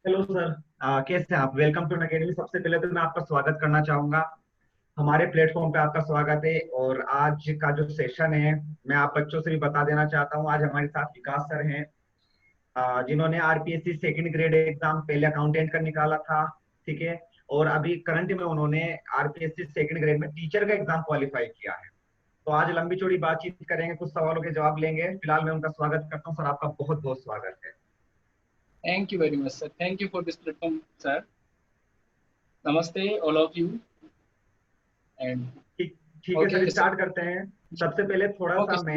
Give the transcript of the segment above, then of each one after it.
Hello sir. कैसे हैं आप? Welcome to academy. सबसे पहले तो मैं आपका स्वागत करना चाहूंगा। हमारे प्लेटफॉर्म पे आपका स्वागत है। और आज का जो सेशन है, मैं आप बच्चों से भी बता देना चाहता हूँ। आज हमारे साथ विकास सर हैं, जिन्होंने आरपीएससी सेकंड ग्रेड एग्जाम पहले अकाउंटेंट का निकाला था। ठीक है। और अभी करंट में उन्होंने आरपीएससी सेकंड ग्रेड में टीचर का एग्जाम क्वालिफाई किया है। तो आज लंबी चौड़ी बातचीत करेंगे, कुछ सवालों के जवाब लेंगे। फिलहाल मैं उनका स्वागत करता हूँ। सर, आपका बहुत बहुत स्वागत है। Thank you very much, sir. Thank you for this platform, sir. Namaste, all of you. And ठीक ठीक है okay, सर, sir. स्टार्ट करते हैं। सबसे पहले थोड़ा Okay, सा sir.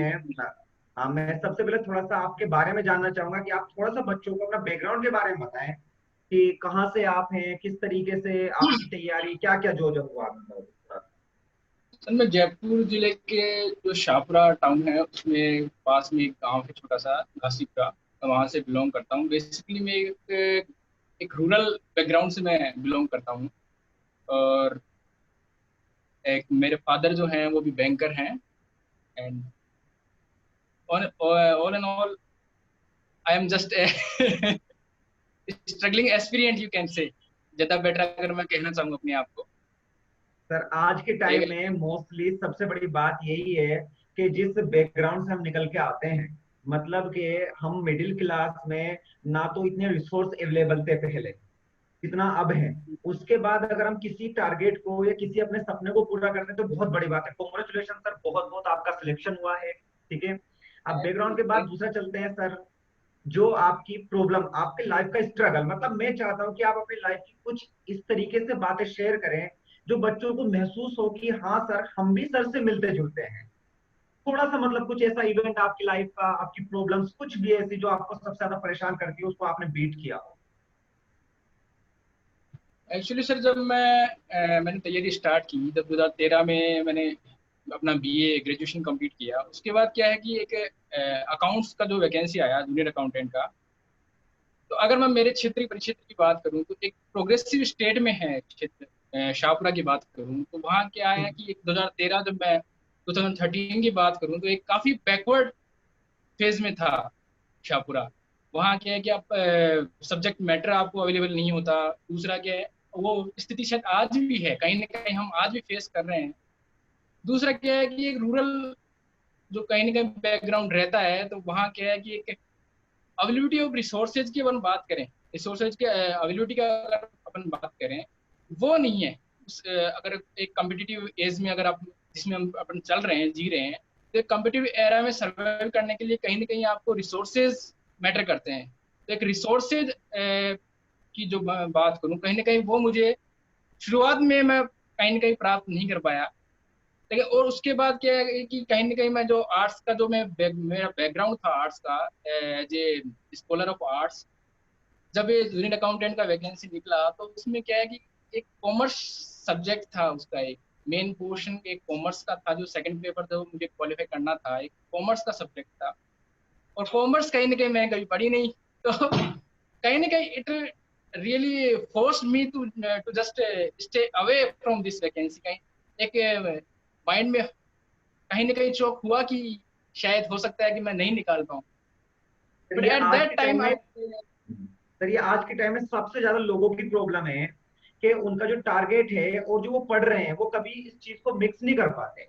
मैं सबसे पहले थोड़ा सा आपके बारे में जानना चाहूंगा कि आप थोड़ा सा बच्चों को अपना बैकग्राउंड के बारे में बताएं कि कहाँ से आप हैं, किस तरीके से आपकी तैयारी, क्या क्या जो जो हुआ, मतलब थोड़ा सा। सर, मैं जयपुर जिले के जो शाहपुरा टाउन है उसमें पास में एक गांव है छोटा सा घासीपुरा। तो वहाँ से बिलोंग करता हूँ। बेसिकली मैं एक रूरल बैकग्राउंड से मैं बिलोंग करता हूँ। और एक मेरे फादर जो हैं वो भी बैंकर हैं। And all and all I am just struggling aspirant you can say. ज्यादा बेटर अगर मैं कहना चाहूँ अपने आप को। सर, आज के टाइम में मोस्टली सबसे बड़ी बात यही है कि जिस बैकग्राउंड से हम निकल के आते हैं, मतलब कि हम मिडिल क्लास में, ना तो इतने रिसोर्स अवेलेबल थे पहले कितना अब है। उसके बाद अगर हम किसी टारगेट को या किसी अपने सपने को पूरा करते हैं तो बहुत बड़ी बात है। कॉन्ग्रेचुलेशन सर, बहुत बहुत आपका सिलेक्शन हुआ है। ठीक है। अब बैकग्राउंड के बाद थैंक दूसरा चलते हैं सर। जो आपकी प्रॉब्लम, आपके लाइफ का स्ट्रगल, मतलब मैं चाहता हूं कि आप अपनी लाइफ की कुछ इस तरीके से बातें शेयर करें जो बच्चों को महसूस हो कि हाँ सर, हम भी सर से मिलते जुलते हैं। थोड़ा सा मतलब कुछ ऐसा इवेंट आपकी लाइफ का, आपकी प्रॉब्लम्स कुछ भी ऐसी जो आपको सबसे ज्यादा परेशान करती है, उसको आपने बीट किया हो। एक्चुअली सर, जब मैंने तैयारी स्टार्ट की जब 2013 में मैंने अपना बीए ग्रेजुएशन कंप्लीट किया। उसके बाद क्या है कि एक अकाउंट्स का जो वैकेंसी आया जूनियर अकाउंटेंट का। तो अगर मैं मेरे क्षेत्रीय परिक्षेत्र की बात करूं तो एक प्रोग्रेसिव स्टेट में है क्षेत्र। शाहपुरा की बात करूं तो वहाँ क्या है ठीक। कि एक 2013, जब मैं 2013 की बात करूं तो एक काफी बैकवर्ड फेज में था शाहपुरा। वहाँ क्या है कि आप सब्जेक्ट मैटर आपको अवेलेबल नहीं होता। दूसरा क्या है, वो स्थिति शायद आज भी है, कहीं ना कहीं हम आज भी फेस कर रहे हैं। दूसरा क्या है कि एक रूरल जो कहीं ना कहीं बैकग्राउंड रहता है, तो वहाँ क्या है कि एक अवेलेबिलिटी ऑफ रिसोर्सेज की अपन बात करें, रिसोर्सेज के अवेलेबिलिटी का अगर अपन बात करें, वो नहीं है। अगर एक कम्पिटिटिव एज में अगर आप जिसमें हम अपन चल रहे हैं, जी रहे हैं, तो एक कम्पिटिटिव एरा में सर्वाइव करने के लिए कहीं ना कहीं आपको रिसोर्सेज मैटर करते हैं। तो एक रिसोर्सेज की जो मैं बात करूं, कहीं ना कहीं वो मुझे शुरुआत में मैं कहीं ना कहीं प्राप्त नहीं कर पाया। लेकिन और उसके बाद क्या है कि कहीं ना कहीं मैं जो आर्ट्स का जो मेरा बैकग्राउंड था आर्ट्स का, as a scholar of arts, जब ये जूनियर अकाउंटेंट का वैकेंसी निकला तो उसमें क्या है कि एक कॉमर्स सब्जेक्ट था उसका। एक मेन पोर्शन एक कॉमर्स का था, जो सेकंड पेपर था वो मुझे क्वालिफाई करना था, एक कॉमर्स का सब्जेक्ट था। और कॉमर्स कहीं ना कहीं मैं कभी पढ़ी नहीं। तो कहीं ना कहीं it really force me to to just stay away from this vacancy. कहीं एक माइंड में कहीं ना कहीं चौक हुआ कि शायद हो सकता है कि मैं नहीं निकाल पाऊँ। सर बट ये एट आज के दैट टाइम टाइम में आई। सर ये आज के टाइम में सबसे ज्यादा लोगों की प्रॉब्लम है कि उनका जो टारगेट है और जो वो पढ़ रहे हैं वो कभी इस चीज को मिक्स नहीं कर पाते।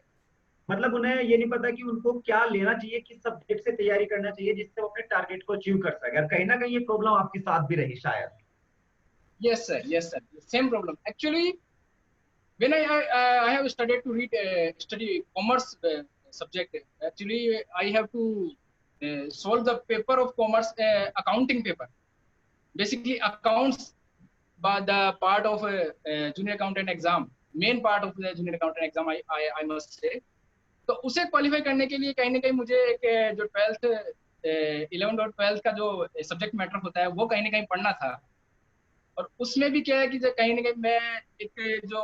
मतलब उन्हें ये नहीं पता कि उनको क्या लेना चाहिए, किस सब्जेक्ट से तैयारी करना चाहिए जिससे वो अपने टारगेट को अचीव कर सके। और कहीं ना कहीं ये प्रॉब्लम आपके साथ भी रही शायद। Yes, sir. Yes, sir. Same problem. Actually, when I have studied to read study commerce subject. Actually, I have to solve the paper of commerce accounting paper. Basically, accounts, but the part of junior accountant exam, main part of the junior accountant exam, I must say. तो उसे qualify करने के लिए कहीं ना कहीं मुझे एक जो 11th और 12th का जो सब्जेक्ट मैटर होता है वो कहीं ना कहीं पढ़ना था। और उसमें भी क्या है कि जो कहीं ना कहीं मैं एक जो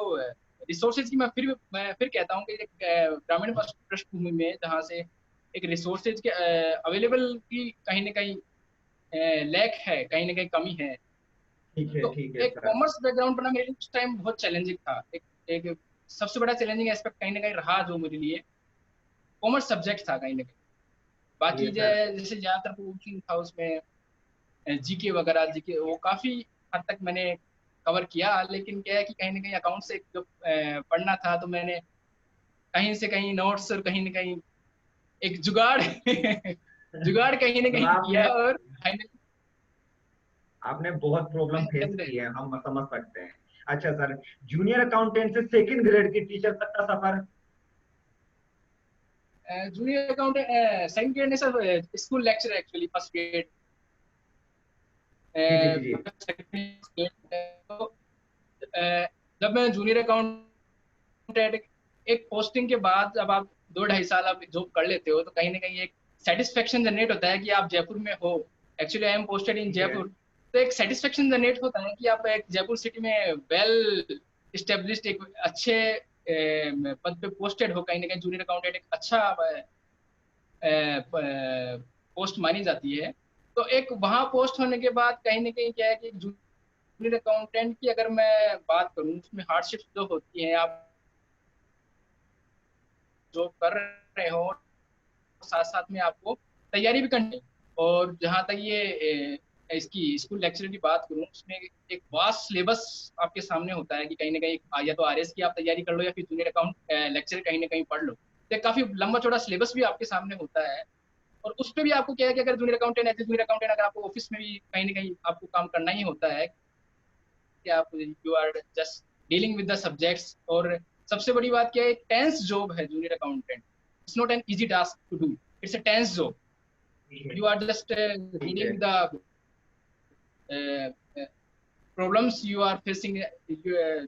रिसोर्सेज की मैं फिर कहता हूँ कि एक ग्रामीण पृष्ठभूमि में जहाँ से एक रिसोर्सेज के अवेलेबल की कहीं ना कहीं लैक है, कहीं ना कहीं कमी है। तो ठीक है एक सर। कॉमर्स बैकग्राउंड पढ़ना मेरे लिए उस टाइम बहुत चैलेंजिंग था। एक सबसे बड़ा चैलेंजिंग एस्पेक्ट कहीं ना कहीं रहा जो मेरे लिए कॉमर्स सब्जेक्ट था कहीं ना कहीं। ये बाकी सर। जैसे ज्यादातर पोर्शन था उसमें जीके वगैरह, जीके वो काफी हद तक मैंने कवर किया, लेकिन क्या है कि कहीं ना कहीं अकाउंट से जो पढ़ना था, तो मैंने कहीं से कहीं नोट्स और कहीं ना कहीं एक जुगाड़ जुगाड़ कहीं ना मतलब कहीं किया आपने और फाइनली आपने बहुत प्रॉब्लम मैं फेस चल की रही। है, हम समझ सकते हैं। अच्छा सर, जूनियर अकाउंटेंट से सेकंड ग्रेड की टीचर तक का सफर। जूनियर अकाउंटेंट सेकंड ग्रेड ने sir school lecture actually first grade. जी जी जी जी। तो जब मैं जूनियर अकाउंटेंट एक पोस्टिंग के बाद जब आप 2 ढाई साल आप जॉब कर लेते हो, तो कहीं ना कहीं एक सेटिस्फेक्शन जनरेट होता है कि आप जयपुर में हो। Actually I M posted in ठीक है। जयपुर। तो एक सेटिस्फेक्शन जनरेट होता है कि आप एक जयपुर सिटी में वेल इस्टेब्लिश्ड एक अच्छे पद पे पोस्टेड हो। कहीं ना कहीं जूनियर अकाउंटेंट एक अच्छा पोस्ट मानी जाती है। तो एक वहाँ पोस्ट होने के बाद कहीं ना कहीं क्या है कि जूनियर अकाउंटेंट की अगर मैं बात करूँ, उसमें हार्डशिप्स जो होती हैं, आप जो कर रहे हो साथ साथ में आपको तैयारी भी करनी है। और जहाँ तक ये इसकी स्कूल लेक्चर की बात करूँ, उसमें एक वास्ट सिलेबस आपके सामने होता है कि कहीं ना कहीं या तो आरएस की आप तैयारी कर लो या फिर जूनियर अकाउंट लेक्चर कहीं ना कहीं पढ़ लो। तो काफी लंबा चौड़ा सिलेबस भी आपके सामने होता है। और उस पर भी आपको क्या है कि अगर junior accountant as junior accountant अगर आपको ऑफिस में भी कहीं ना कहीं आपको काम करना ही होता है कि आप you are just dealing with the subjects. और सबसे बड़ी बात क्या है, एक टेंस जॉब है junior accountant. It's not an easy task to do, it's a tense job. ठीक है। you are just ठीक dealing है। with the problems you are facing,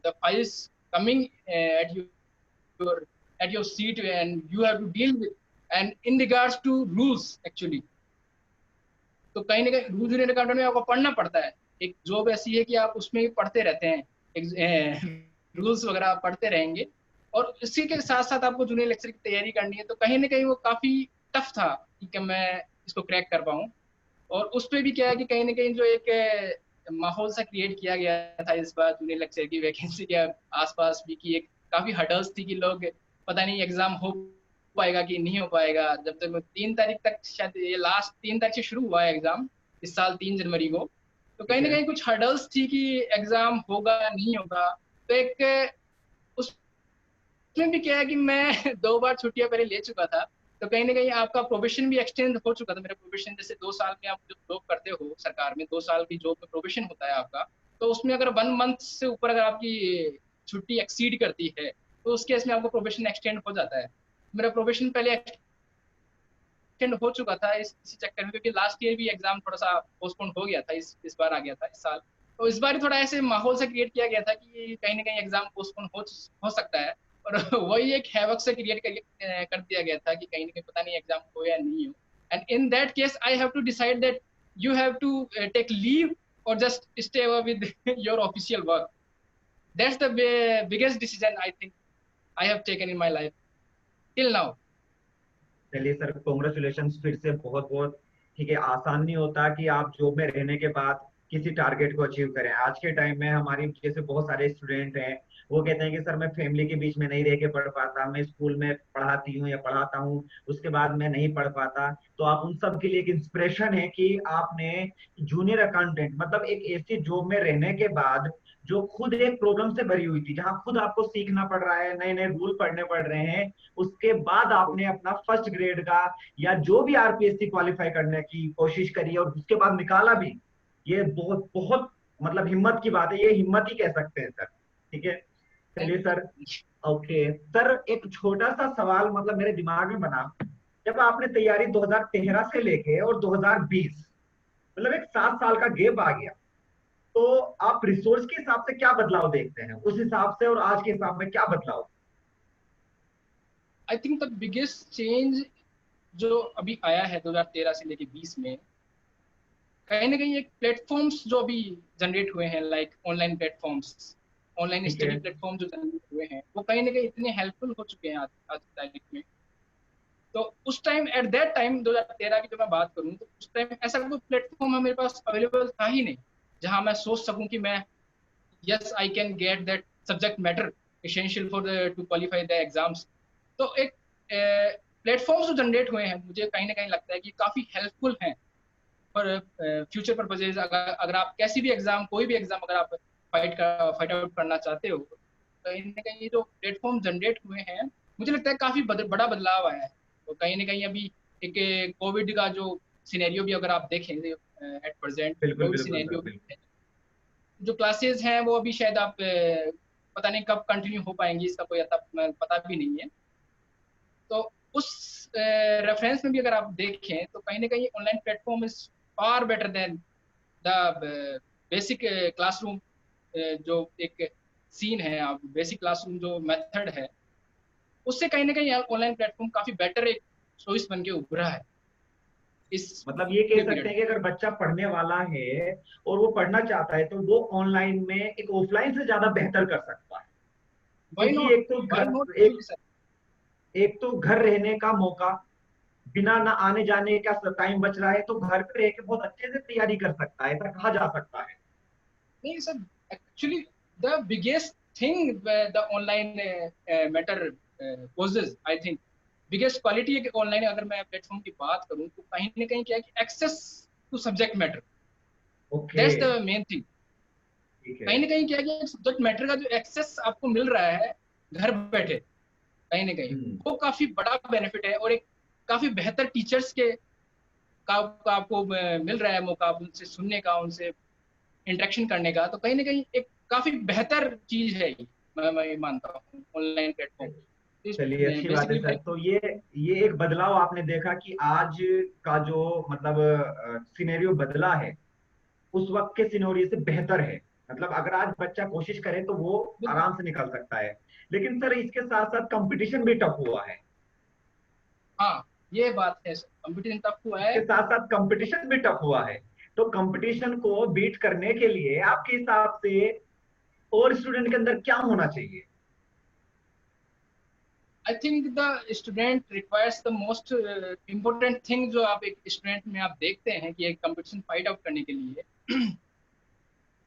the files coming your at your seat, and you have to deal with, and in regards to rules actually। तो कहीं ना कहीं rule junior accountant में आपको पढ़ना पड़ता है। एक जॉब ऐसी है कि आप उसमें भी पढ़ते रहते हैं, रूल्स वगैरह आप पढ़ते रहेंगे। और इसी के साथ साथ आपको जूनियर लेक्चर की तैयारी करनी है। तो कहीं ना कहीं वो काफी टफ था कि मैं इसको क्रैक कर पाऊँ। और उस पे भी क्या है कि कहीं ना कहीं जो एक माहौल सा क्रिएट किया गया था इस बार जूनियर लेक्चर की वैकेंसी के आसपास भी, कि एक काफी हर्डल्स थी कि लोग पता नहीं एग्जाम हो पाएगा कि नहीं हो पाएगा। जब तक 3 तारीख तक, शायद ये लास्ट 3 तारीख से शुरू हुआ है एग्जाम इस साल 3 जनवरी को। तो ठीक कहीं ना है। कहीं कुछ हर्डल्स थी कि एग्जाम होगा नहीं होगा। तो एक उसमें भी क्या है कि मैं 2 बार छुट्टियां पहले ले चुका था। तो कहीं ना कहीं आपका प्रोबेशन भी एक्सटेंड हो चुका था। मेरा प्रोबेशन जैसे 2 साल में आप जो जॉब करते हो सरकार में, 2 साल की जॉब में प्रोबेशन होता है आपका। तो उसमें अगर 1 मंथ से ऊपर अगर आपकी छुट्टी एक्सीड करती है, तो उस केस में आपको प्रोबेशन एक्सटेंड हो जाता है। मेरा प्रोबेशन पहले एक्सटेंड हो चुका था इसी चक्कर में, क्योंकि लास्ट ईयर भी एग्जाम थोड़ा सा पोस्टपोन हो गया था, इस बार आ गया था इस साल। तो इस बार थोड़ा ऐसे माहौल से क्रिएट किया गया था कि कहीं ना कहीं एग्जाम पोस्टपोन हो सकता है। और वही एक हैवक से क्रिएट कर दिया गया था कि कहीं ना कहीं पता नहीं एग्जाम हो या नहीं हो। And in that case I have to decide that you have to take leave or just stay with your official work. That's the biggest decision I think I have taken in my life till now. चलिए sir, congratulation फिर से बहुत बहुत। ठीक है, आसान नहीं होता कि आप जॉब में रहने के बाद किसी टारगेट को अचीव करें। आज के टाइम में हमारी जैसे बहुत सारे स्टूडेंट हैं, वो कहते हैं कि सर मैं फैमिली के बीच में नहीं रह के पढ़ पाता, मैं स्कूल में पढ़ाती हूँ या पढ़ाता हूँ, उसके बाद मैं नहीं पढ़ पाता। तो आप उन सब के लिए एक इंस्पिरेशन है कि आपने जूनियर अकाउंटेंट मतलब एक ऐसी जॉब में रहने के बाद जो खुद एक प्रॉब्लम से भरी हुई थी, जहां खुद आपको सीखना पड़ रहा है, नए नए रूल पढ़ने पड़ रहे हैं, उसके बाद आपने अपना फर्स्ट ग्रेड का या जो भी आरपीएससी क्वालिफाई करने की कोशिश करी और उसके बाद निकाला भी। ये बहुत बहुत मतलब हिम्मत की बात है, ये हिम्मत ही कह सकते हैं सर। ठीक है। चलिए सर। ओके सर, एक छोटा सा सवाल मतलब मेरे दिमाग में बना। जब आपने तैयारी 2013 से लेके और 2020 मतलब एक 7 साल का गैप आ गया, तो आप रिसोर्स के हिसाब से क्या बदलाव देखते हैं उस हिसाब से, और आज के हिसाब में क्या बदलाव? I think the biggest change जो अभी आया है 2013 से लेके 20 में, कहीं ना कहीं एक प्लेटफॉर्म्स जो अभी जनरेट हुए हैं, लाइक ऑनलाइन प्लेटफॉर्म्स, ऑनलाइन ठीक है। स्टडी प्लेटफॉर्म जो जनरेट हुए हैं, वो कहीं ना कहीं इतने हेल्पफुल हो चुके हैं आज की तारीख में। तो उस टाइम एट दैट टाइम 2013 की जो मैं बात करूँ, तो उस टाइम ऐसा कोई प्लेटफॉर्म मेरे पास अवेलेबल था ही नहीं जहां मैं सोच सकूं कि मैं yes I can get that subject matter essential for to qualify the exams. तो एक प्लेटफॉर्म्स जो जनरेट हुए हैं, मुझे कहीं ना कहीं लगता है कि काफी हेल्पफुल हैं फॉर फ्यूचर पर्पजेज, अगर आप कैसी भी एग्जाम, कोई भी एग्जाम अगर आप फाइट आउट करना चाहते हो, तो कहीं ना कहीं ये जो प्लेटफॉर्म जनरेट हुए हैं, मुझे लगता है काफी बड़ा बदलाव आया है। तो कहीं ना कहीं अभी एक कोविड का जो सिनेरियो भी अगर आप देखें, एट प्रेजेंट बिल्कुल कोविड बिल्कुल सर सिनेरियो भी बिल्कुल। है, जो क्लासेस हैं वो अभी शायद आप पता नहीं कब कंटिन्यू हो पाएंगी, इसका कोई पता भी नहीं है। तो उस रेफरेंस में भी अगर आप देखें तो कहीं ना कहीं online platform is far better than the basic classroom, जो एक सीन है, आप बेसिक क्लासरूम जो मेथड है, उससे कहीं ना कहीं ऑनलाइन प्लेटफॉर्म काफी बेटर एक चॉइस बन के उभरा है इस मतलब ये कह पूरे सकते पीरियड हैं में। कि अगर बच्चा पढ़ने वाला है और वो पढ़ना चाहता है तो वो ऑनलाइन में एक ऑफलाइन से ज्यादा बेहतर कर सकता है। वाई क्योंकि नॉट, वाई नॉट सर। एक तो घर रहने का मौका, बिना ना आने जाने का टाइम बच रहा है, तो घर पे रह के बहुत अच्छे से तैयारी कर सकता है, ऐसा कहा जा सकता है। नहीं sir, actually the biggest thing the online matter poses, I think biggest quality है ऑनलाइन, अगर मैं प्लेटफॉर्म की बात करूं तो कहीं ना कहीं क्या है कि access to subject matter, okay. That's the main thing. ठीक है। कहीं ना कहीं क्या है कि सब्जेक्ट मैटर का जो एक्सेस आपको मिल रहा है घर बैठे, कहीं ना कहीं हम्म। वो काफी बड़ा बेनिफिट है, और एक काफी बेहतर टीचर्स के का आपको मिल रहा है मौका, आप उनसे सुनने का, उनसे इंटरेक्शन करने का। तो कहीं ना कहीं एक काफी बेहतर चीज है ये, मैं ये मानता हूँ ऑनलाइन प्लेटफॉर्म। चलिए अच्छी बात है बेसिकली सर। तो ये एक बदलाव आपने देखा कि आज का जो मतलब सिनेरियो बदला है, उस वक्त के सिनेरियो से बेहतर है। मतलब अगर आज बच्चा कोशिश करे तो वो बिल्कुल। आराम से निकल सकता है। लेकिन सर इसके साथ साथ कंपटीशन भी टफ हुआ है। हाँ, ये बात है, कंपटीशन टफ हुआ है। इसके साथ साथ कंपटीशन भी टफ हुआ है। तो कंपटीशन को बीट करने के लिए आपके हिसाब से और स्टूडेंट के अंदर क्या होना चाहिए? I think the student requires the most important thing, जो आप एक स्टूडेंट में आप देखते हैं कि एक कंपटीशन फाइट आउट करने के लिए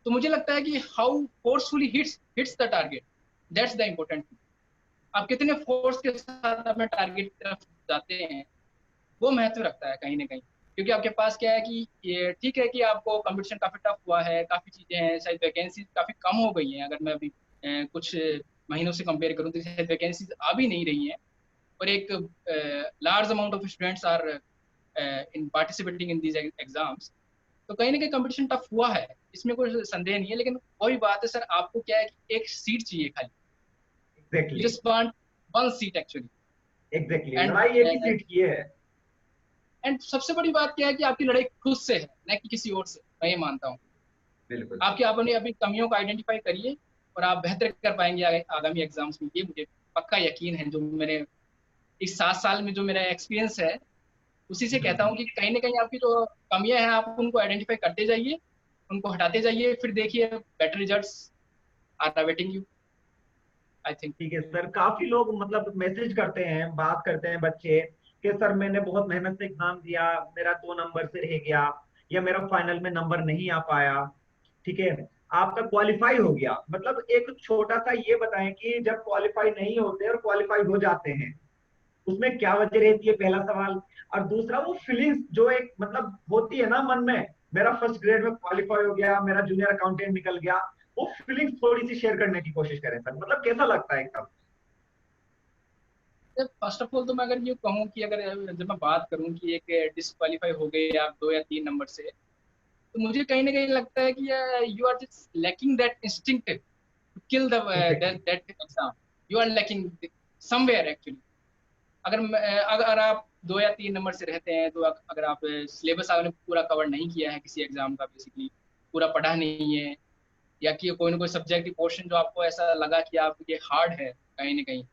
तो मुझे लगता है कि how forcefully hits hits the target, that's the important thing. आप कितने फोर्स के साथ अपने टारगेट की तरफ जाते हैं, वो महत्व रखता है कहीं ना कहीं। क्योंकि आपके पास क्या है कि ये ठीक है कि आपको कंपटीशन काफी टफ हुआ है, काफी चीजें हैं, शायद वैकेंसीज काफी कम हो गई हैं, अगर मैं अभी कुछ महीनों से कंपेयर करूं तो शायद वैकेंसीज आ भी नहीं रही हैं, और एक large amount of students are in participating in these exams. तो कहीं ना कहीं कंपटीशन टफ हुआ है, इसमें कोई संदेह नहीं है। लेकिन वही बात है सर, आपको क्या है कि एक सीट चाहिए खाली, you exactly. Just want one seat actually. Exactly, and लड़ाई एक ही सीट की है। एंड सबसे बड़ी बात क्या है कि आपकी लड़ाई खुद से है, न कि किसी और से, मैं ये मानता हूँ। बिल्कुल। आपकी अपनी अपनी कमियों को आइडेंटिफाई करिए, और आप बेहतर कर पाएंगे आगामी एग्जाम्स में, ये मुझे पक्का यकीन है। जो मैंने इस 7 साल में जो मेरा एक्सपीरियंस है, उसी से कहता हूँ कि कहीं ना कहीं आपकी जो कमियां हैं आप उनको आइडेंटिफाई करते जाइए, उनको हटाते जाइए, फिर देखिए better results are awaiting you, I think. ठीक है सर। काफी लोग मतलब मैसेज करते हैं, बात करते हैं बच्चे कि सर मैंने बहुत मेहनत से एग्जाम दिया, मेरा 2 नंबर से रह गया, या मेरा फाइनल में नंबर नहीं आ पाया। ठीक है, आपका क्वालिफाई हो गया। मतलब एक छोटा सा ये बताएं कि जब क्वालिफाई नहीं होते और क्वालिफाई हो जाते हैं, उसमें क्या वजह रहती है, पहला सवाल। और दूसरा वो फीलिंग्स जो एक मतलब होती है ना मन में, मेरा फर्स्ट ग्रेड में क्वालिफाई हो गया, मेरा जूनियर अकाउंटेंट निकल गया, वो फीलिंग्स थोड़ी सी शेयर करने की कोशिश करें सर। मतलब कैसा लगता है एकदम? फर्स्ट ऑफ ऑल तो मैं अगर ये कहूँ कि अगर जब मैं बात करूँ कि एक डिस्क्वालीफाई हो गए आप 2 या 3 नंबर से, तो मुझे कहीं ना कहीं लगता है कि you are just lacking that instinct to kill the exactly. That exam, you are lacking somewhere actually. अगर आप 2 या 3 नंबर से रहते हैं, तो अगर आप सिलेबस आपने पूरा कवर नहीं किया है किसी एग्जाम का, बेसिकली पूरा पढ़ा नहीं है, या कि कोई ना कोई सब्जेक्ट पोर्शन जो आपको ऐसा लगा कि आप ये हार्ड है कहीं ना कहीं।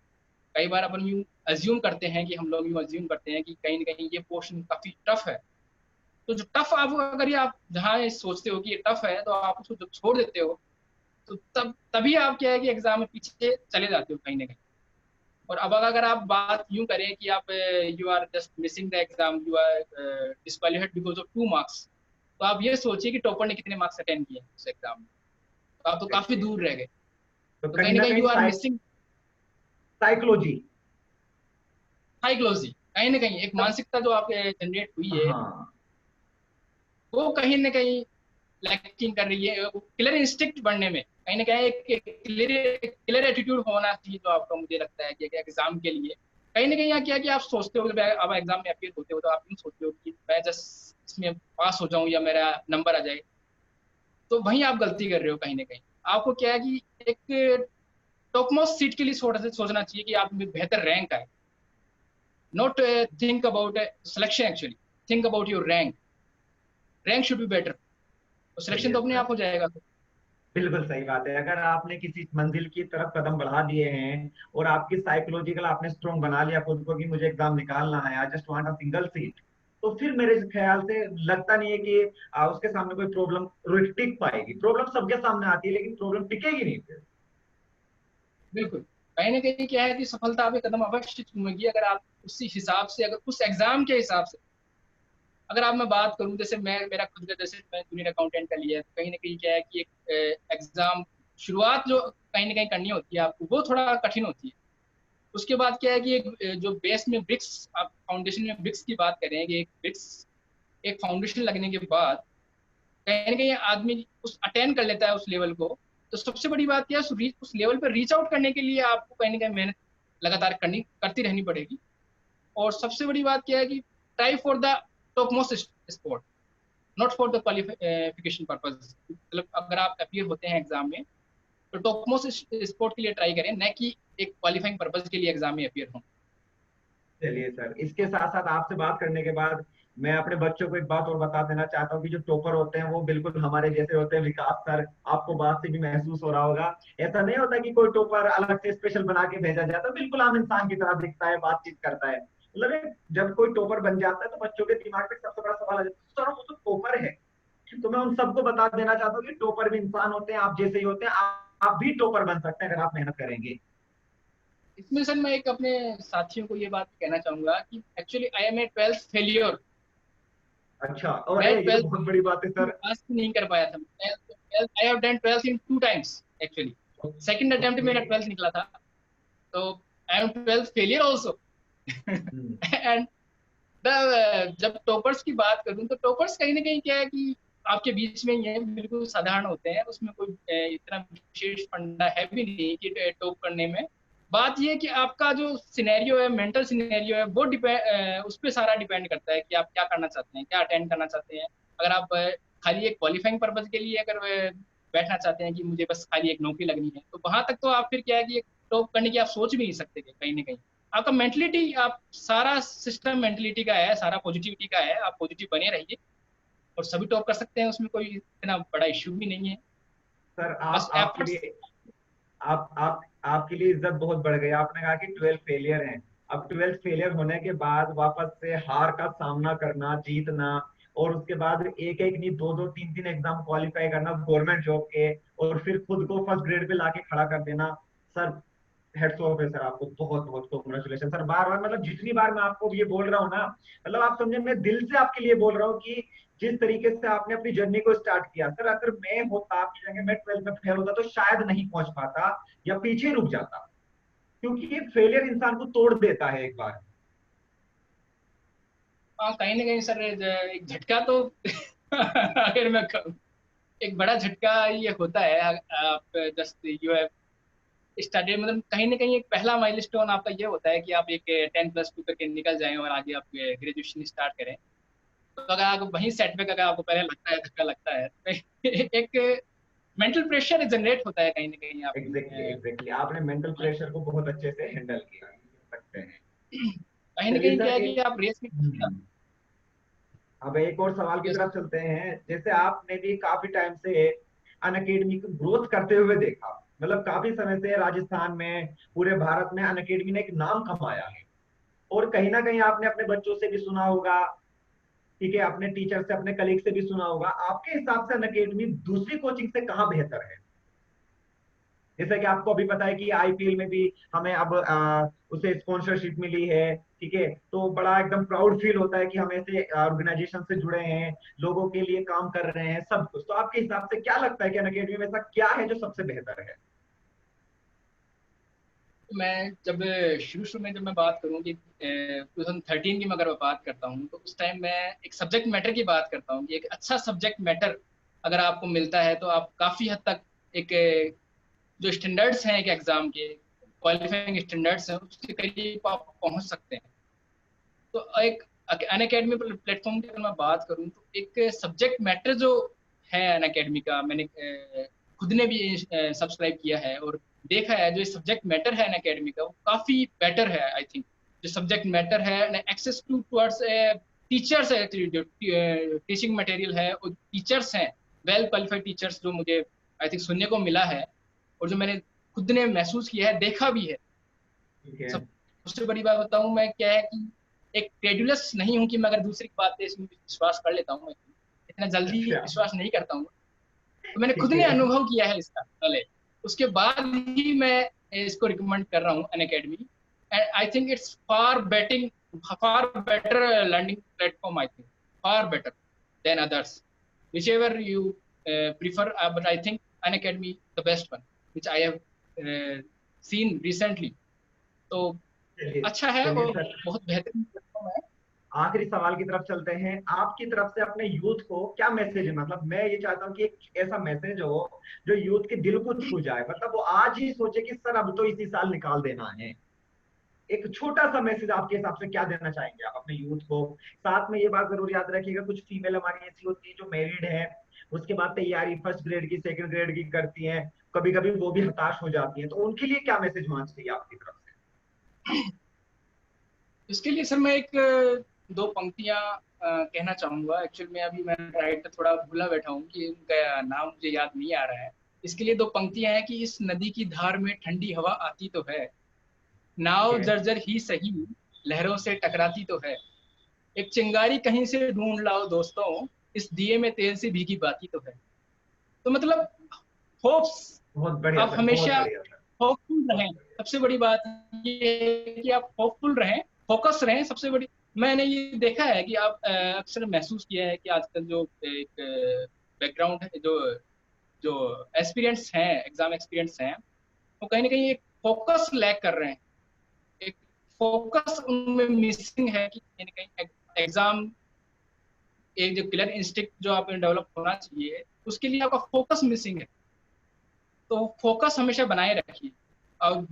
कई बार अपन यूं अज्यूम करते हैं कि हम लोग यूं अज्यूम करते हैं कि कहीं ना कहीं ये पोर्शन काफी टफ है। तो जो टफ आप, अगर ये आप जहाँ ये सोचते हो कि ये टफ है, तो आप उसको जब छोड़ देते हो, तो तभी आप क्या है कि एग्जाम में पीछे चले जाते हो कहीं ना कहीं। और अब अगर आप बात यूं करें कि आप you are just missing the exam, you are disqualified because of 2 marks, तो आप ये सोचिए कि टॉपर ने कितने मार्क्स अटेंड किए हैं उस एग्जाम में, तो आप तो काफी एग्जैक्टली। दूर रह गए। तो तो कहीं कहीं ना ना कहीं कहीं you are missing psychology. Psychology, कहीं ना कहीं एक तब मानसिकता जो आपके जनरेट हुई है, हाँ। वो कहीं ना कहीं लैकिंग कर रही है। क्लियर इंस्टिक्ट बनने में कहीं ना कहीं एक क्लियर एटीट्यूड होना चाहिए, जो आपका मुझे लगता है कि एग्जाम के लिए कहीं ना कहीं यहाँ क्या कि आप सोचते हो कि अब एग्जाम में अपियर होते हो तो आप यूँ सोचते हो कि मैं जस्ट इसमें पास हो जाऊं या मेरा नंबर आ जाए, तो वहीं आप गलती कर रहे हो। कहीं ना कहीं आपको क्या है कि एक टॉप मोस्ट सीट के लिए थोड़ा सा सोचना चाहिए कि आप में बेहतर रैंक आए। Not think about selection, actually think about your rank. Rank should be better, तो सिलेक्शन चलिए तो अपने सर, आप हो जाएगा। बिल्कुल सही बात है। अगर आपने किसी मंजिल की तरफ कदम बढ़ा दिए हैं और आपकी साइकोलॉजिकल आपने स्ट्रोंग बना लिया खुद को कि मुझे एग्जाम निकालना है, I just want a single seat, तो फिर मेरे ख्याल से लगता नहीं है कि उसके सामने कोई प्रॉब्लम टिक पाएगी। प्रॉब्लम सबके सामने आती है लेकिन प्रॉब्लम टिकेगी नहीं फिर। बिल्कुल, कहीं ना कहीं क्या है कि सफलता आप एक कदम अवश्य चूमेगी अगर आप उसी हिसाब से, अगर उस एग्जाम के हिसाब से। अगर आप मैं बात करूं, जैसे मैं मेरा खुद का, जैसे मैं जूनियर अकाउंटेंट का लिया है, तो कहीं ना कहीं क्या है कि एक एग्जाम शुरुआत जो कहीं ना कहीं करनी होती है आपको, वो थोड़ा कठिन होती है। उसके बाद क्या है कि एक जो बेस में ब्रिक्स, आप फाउंडेशन में ब्रिक्स की बात करें कि एक ब्रिक्स, एक फाउंडेशन लगने के बाद कहीं ना कहीं आदमी उस अटेंड कर लेता है उस लेवल को। तो सबसे बड़ी बात क्या है, उस लेवल पर रीच आउट करने के लिए आपको कहीं ना कहीं मेहनत लगातार करती रहनी पड़ेगी। और सबसे बड़ी बात क्या है कि try for the top most spot, not for the qualification purpose. मतलब अगर आप अपियर होते हैं एग्जाम में तो टॉप मोस्ट स्पॉट के लिए ट्राई करें, न कि एक क्वालिफाइंग पर्पज के लिए एग्जाम में अपियर हों। चलिए सर, इसके साथ साथ आपसे बात करने के बाद मैं अपने बच्चों को एक बात और बता देना चाहता हूँ कि जो टॉपर होते हैं वो बिल्कुल हमारे जैसे होते हैं। विकास सर, आपको बात से भी महसूस हो रहा होगा, ऐसा नहीं होता कि कोई टॉपर अलग से स्पेशल बना के भेजा जाता, बिल्कुल आम इंसान की तरह दिखता है, बातचीत करता है। मतलब जब कोई टॉपर बन जाता है तो बच्चों के दिमाग में सबसे बड़ा सवाल आ जाता है, सर वो तो टॉपर है। तो मैं उन सबको बता देना चाहता हूँ कि टॉपर भी इंसान होते हैं, आप जैसे ही होते हैं। आप भी टॉपर बन सकते हैं अगर आप मेहनत करेंगे। इसमें सर मैं एक अपने साथियों को ये बात कहना चाहूंगा कि actually I am a 12th failure. अच्छा, और मैं ये तो 12th बहुत बड़ी बात है सर। पास नहीं कर पाया था। I have done 12th in 2 times actually. Second attempt okay. मेरा 12th निकला था, तो I am 12th failure also. Hmm. And जब टॉपर्स की बात करूं तो टॉपर्स कहीं ना कहीं क्या है कि आपके बीच में ये बिल्कुल साधारण होते हैं, उसमें कोई इतना विशेष फंडा है भी नहीं कि टॉप करने में। बात ये है कि आपका जो सिनेरियो है, मेंटल सिनेरियो है, वो डिपेंड, उस पर सारा डिपेंड करता है कि आप क्या करना चाहते हैं, क्या अटेंड करना चाहते हैं। अगर आप खाली एक क्वालिफाइंग पर्पज के लिए अगर बैठना चाहते हैं कि मुझे बस खाली एक नौकरी लगनी है, तो वहां तक तो आप फिर क्या है कि टॉप करने की आप सोच भी नहीं सकते कहीं ना कहीं। आपका मेंटलिटी, आप सारा सिस्टम मेंटलिटी का है, सारा पॉजिटिविटी का है, आप पॉजिटिव बने रहिए और सभी टॉप कर सकते हैं, उसमें कोई इतना बड़ा इश्यू भी नहीं है। सर बस आपके एफर्ट्स। लिए आप आपके लिए इज्जत बहुत बढ़ गई। आपने कहा कि 12 फेलियर हैं। अब 12 फेलियर होने के बाद वापस से हार का सामना करना, जीतना, और उसके बाद एक एक नहीं, दो दो तीन तीन एग्जाम क्वालिफाई करना गवर्नमेंट जॉब के, और फिर खुद को फर्स्ट ग्रेड पे लाके खड़ा कर देना। सर, हेड्स ऑफ है सर, आपको बहुत बहुत कॉन्ग्रेचुलेशन सर। बार बार मतलब जितनी बार मैं आपको ये बोल रहा हूँ ना, मतलब आप समझे, मैं दिल से आपके लिए बोल रहा हूँ कि जिस तरीके से आपने अपनी जर्नी को स्टार्ट किया सर, अगर मैं होता आपकी जगह, मैं 12th में फेल होता तो शायद नहीं पहुंच पाता या पीछे रुक जाता, क्योंकि ये फेलियर इंसान को तोड़ देता है एक बार। हाँ, कहीं ना कहीं सर एक झटका तो अगर मैं कहूँ, एक बड़ा झटका ये होता है। आप जस्ट यू हैव स्टार्टेड, मतलब कहीं ना कहीं एक पहला माइलस्टोन आपका ये होता है कि आप एक 10+2 करके निकल जाएं और आगे आप ग्रेजुएशन स्टार्ट करें। तो अगर आपको वहीं सेटबैक, अगर आपको पहले लगता है, धक्का लगता है, तो एक मेंटल प्रेशर जनरेट होता है कहीं ना कहीं आप एग्जैक्टली एग्जैक्टली, आपने मेंटल प्रेशर को बहुत अच्छे से हैंडल किया, ये कह सकते हैं। कहीं ना चलिए कहीं क्या सर, है कि एक आप रेस में। अब एक और सवाल की यस। तरफ चलते हैं। जैसे आपने भी काफी टाइम से अन अकेडमी को ग्रोथ करते हुए देखा, मतलब काफी समय से राजस्थान में, पूरे भारत में अन अकेडमी ने एक नाम कमाया है। और कहीं ना कहीं आपने अपने बच्चों से भी सुना होगा, ठीक है, अपने टीचर से, अपने कलीग से भी सुना होगा। आपके हिसाब से अन अकेडमी दूसरी कोचिंग से कहाँ बेहतर है? जैसे कि आपको अभी पता है कि आईपीएल में भी हमें अब उसे स्पॉन्सरशिप मिली है, ठीक है, तो बड़ा एकदम प्राउड फील होता है कि हम ऐसे ऑर्गेनाइजेशन से जुड़े हैं, लोगों के लिए काम कर रहे हैं, सब कुछ। तो आपके हिसाब से क्या लगता है कि अन अकेडमी में ऐसा क्या है जो सबसे बेहतर है? मैं जब शुरू शुरू में जब मैं बात करूँ कि 2013 की मैं अगर मैं बात करता हूँ, तो उस टाइम मैं एक सब्जेक्ट मैटर की बात करता हूँ कि एक अच्छा सब्जेक्ट मैटर अगर आपको मिलता है तो आप काफ़ी हद तक एक जो स्टैंडर्ड्स हैं एक एग्ज़ाम के, क्वालिफाइंग स्टैंडर्ड्स हैं, उसके करीब आप पहुँच सकते हैं। तो एक अनअकैडमी प्लेटफॉर्म की अगर मैं बात करूँ, तो एक सब्जेक्ट मैटर जो है अनअकैडमी का, मैंने खुद ने भी सब्सक्राइब किया है और देखा है, जो सब्जेक्ट मैटर है अनअकैडमी का, वो काफ़ी बेटर है आई थिंक। जो सब्जेक्ट मैटर है, एक्सेस टू टुवर्ड्स टीचर्स है, एक्चुअली जो टीचिंग मटेरियल है, और टीचर्स हैं, वेल क्वालिफाइड टीचर्स, जो मुझे आई थिंक सुनने को मिला है, और जो मैंने खुद ने महसूस किया है, देखा भी है। ठीक है। सबसे बड़ी बात बताऊं मैं, क्या है कि एक क्रेडुलस नहीं हूं कि मैं अगर दूसरी की बात पे इसमें विश्वास कर लेता हूं, मैं इतना जल्दी अच्छा। विश्वास नहीं करता हूं। तो मैंने खुद ठीक ने है। अनुभव किया है इसका पहले, उसके बाद ही मैं इसको रिकमेंड कर रहा हूं Unacademy. And I think it's far better learning platform, I think far better than others, which ever you prefer, but I think Unacademy the best one which I have seen recently. तो चलिए अच्छा है चलिए और sir, बहुत बेहतरीन platform है। आखिरी सवाल की तरफ चलते हैं। आपकी तरफ से अपने यूथ को क्या मैसेज है? मतलब मैं ये चाहता हूँ कि एक ऐसा मैसेज हो जो यूथ के दिल को छू जाए, मतलब वो आज ही सोचे कि सर अब तो इसी साल निकाल देना है। एक छोटा सा मैसेज आपके हिसाब से क्या देना चाहेंगे आप अपने यूथ को? साथ में ये बात जरूर याद रखिएगा, कुछ फीमेल हमारी ऐसी होती है जो मैरिड है, उसके बाद तैयारी फर्स्ट ग्रेड की सेकंड ग्रेड की करती हैं, कभी कभी वो भी हताश हो जाती हैं, तो उनके लिए क्या मैसेज होना चाहिए आपकी तरफ से? इसके लिए सर मैं एक दो पंक्तियां कहना चाहूंगा। एक्चुअली मैं अभी मैं राइटर थोड़ा भूला बैठा हूँ कि उनका नाम मुझे याद नहीं आ रहा है। इसके लिए दो पंक्तियां हैं कि इस नदी की धार में ठंडी हवा आती तो है, ठीक नाव है। जर्जर ही सही लहरों से टकराती तो है, एक चिंगारी कहीं से ढूंढ लाओ दोस्तों, इस दिए में तेल से भीगी बाती तो है। तो मतलब होप्स, बहुत बढ़िया आप सर, बहुत हमेशा बढ़िया सर। होपफुल बहुत रहें। बढ़िया। सबसे बड़ी बात ये है कि आप होपफुल रहें, फोकस रहें। सबसे बड़ी, मैंने ये देखा है कि आप अक्सर महसूस किया है कि आजकल जो एक बैकग्राउंड है, जो जो एक्सपीरियंस हैं, एग्जाम एक्सपीरियंस हैं, वो कहीं ना कहीं एक फोकस लैक कर रहे हैं। एक फोकस उनमें मिसिंग है कि कहीं ना कहीं एग्जाम, एक जो क्लियर इंस्टिंक्ट जो आप में डेवलप होना चाहिए, उसके लिए आपका फोकस मिसिंग है। तो फोकस हमेशा बनाए रखिए। और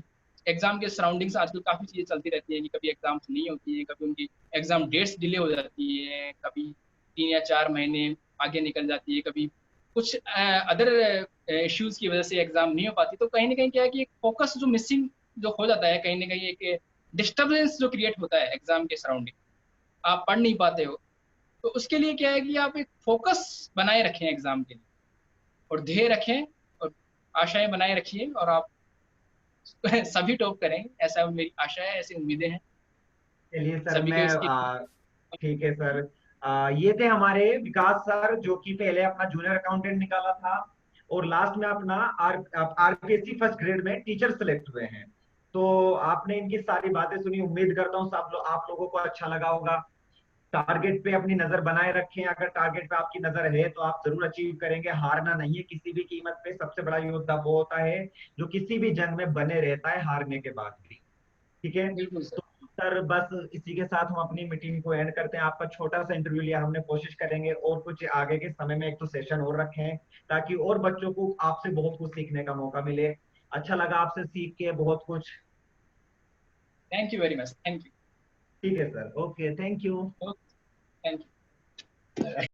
एग्जाम के सराउंडिंग्स आजकल काफ़ी चीज़ें चलती रहती हैं कि कभी एग्जाम्स नहीं होती है, कभी उनकी एग्जाम डेट्स डिले हो जाती है, कभी 3 या 4 महीने आगे निकल जाती है, कभी कुछ अदर इश्यूज की वजह से एग्जाम नहीं हो पाती। तो कहीं ना कहीं क्या है कि एक फोकस जो मिसिंग जो हो जाता है, कहीं ना कहीं एक डिस्टर्बेंस जो क्रिएट होता है एग्जाम के सराउंडिंग, आप पढ़ नहीं पाते हो। तो उसके लिए क्या है कि आप एक फोकस बनाए रखें एग्जाम के लिए, और ध्येय रखें, और आशाएं बनाए रखिए, और आप सभी टॉप करेंगे, ऐसा मेरी आशा है, ऐसी उम्मीदें हैं चलिए सर, सभी को मैं इसकी। ठीक है सर। ये थे हमारे विकास सर, जो कि पहले अपना जूनियर अकाउंटेंट निकाला था और लास्ट में अपना आरपीएससी फर्स्ट ग्रेड में टीचर सेलेक्ट हुए हैं। तो आपने इनकी सारी बातें सुनी, उम्मीद करता हूँ सब आप लोगों को अच्छा लगा होगा। टारगेट पे अपनी नजर बनाए रखें, अगर टारगेट पे आपकी नजर है तो आप जरूर अचीव करेंगे। हारना नहीं है किसी भी कीमत पे। सबसे बड़ा योद्धा वो होता है जो किसी भी जंग में बने रहता है हारने के बाद भी। ठीक है। बिल्कुल सर। तो सर बस इसी के साथ हम अपनी मीटिंग को एंड करते हैं। आपका छोटा सा इंटरव्यू लिया हमने, कोशिश करेंगे और कुछ आगे के समय में एक तो सेशन और रखें ताकि और बच्चों को आपसे बहुत कुछ सीखने का मौका मिले। अच्छा लगा आपसे सीख के बहुत कुछ। Thank you very much, thank ठीक है sir, okay, thank you. You, thank you.